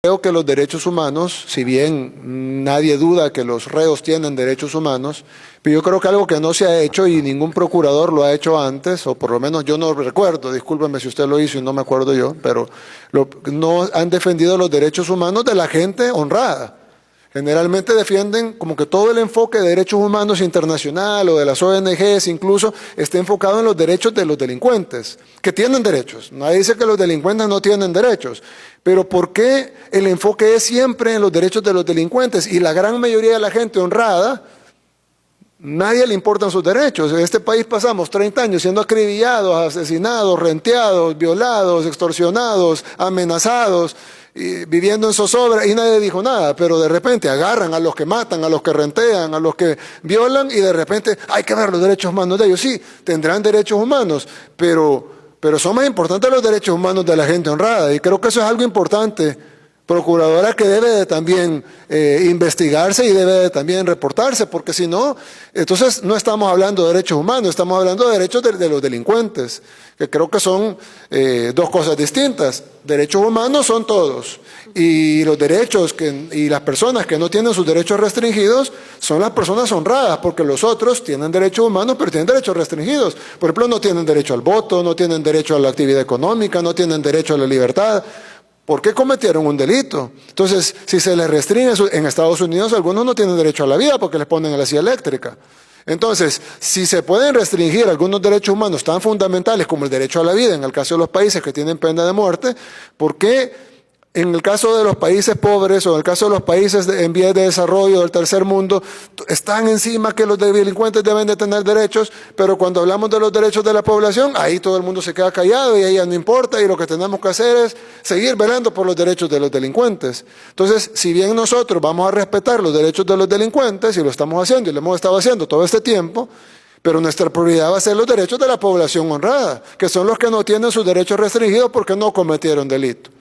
Creo que los derechos humanos, si bien nadie duda que los reos tienen derechos humanos, pero yo creo que algo que no se ha hecho y ningún procurador lo ha hecho antes, o por lo menos yo no recuerdo, discúlpeme si usted lo hizo y no me acuerdo yo, pero no han defendido los derechos humanos de la gente honrada. Generalmente defienden como que todo el enfoque de derechos humanos internacional o de las ONGs incluso está enfocado en los derechos de los delincuentes, que tienen derechos. Nadie dice que los delincuentes no tienen derechos, pero ¿por qué el enfoque es siempre en los derechos de los delincuentes? Y la gran mayoría de la gente honrada, nadie le importan sus derechos. En este país pasamos 30 años siendo acribillados, asesinados, renteados, violados, extorsionados, amenazados, viviendo en zozobra y nadie dijo nada, pero de repente agarran a los que matan, a los que rentean, a los que violan y de repente hay que ver los derechos humanos de ellos. Sí, tendrán derechos humanos, pero son más importantes los derechos humanos de la gente honrada y creo que eso es algo importante, procuradora, que debe de también investigarse y debe de también reportarse, porque si no, entonces no estamos hablando de derechos humanos, estamos hablando de derechos de los delincuentes, que creo que son dos cosas distintas. Derechos humanos son todos, y los derechos y las personas que no tienen sus derechos restringidos son las personas honradas, porque los otros tienen derechos humanos, pero tienen derechos restringidos. Por ejemplo, no tienen derecho al voto, no tienen derecho a la actividad económica, no tienen derecho a la libertad. ¿Por qué cometieron un delito? Entonces, si se les restringe, en Estados Unidos algunos no tienen derecho a la vida porque les ponen a la silla eléctrica. Entonces, si se pueden restringir algunos derechos humanos tan fundamentales como el derecho a la vida, en el caso de los países que tienen pena de muerte, ¿por qué en el caso de los países pobres o en el caso de los países en vías de desarrollo del tercer mundo están encima que los delincuentes deben de tener derechos, pero cuando hablamos de los derechos de la población, ahí todo el mundo se queda callado y ahí ya no importa y lo que tenemos que hacer es seguir velando por los derechos de los delincuentes? Entonces, si bien nosotros vamos a respetar los derechos de los delincuentes y lo estamos haciendo y lo hemos estado haciendo todo este tiempo, pero nuestra prioridad va a ser los derechos de la población honrada, que son los que no tienen sus derechos restringidos porque no cometieron delito.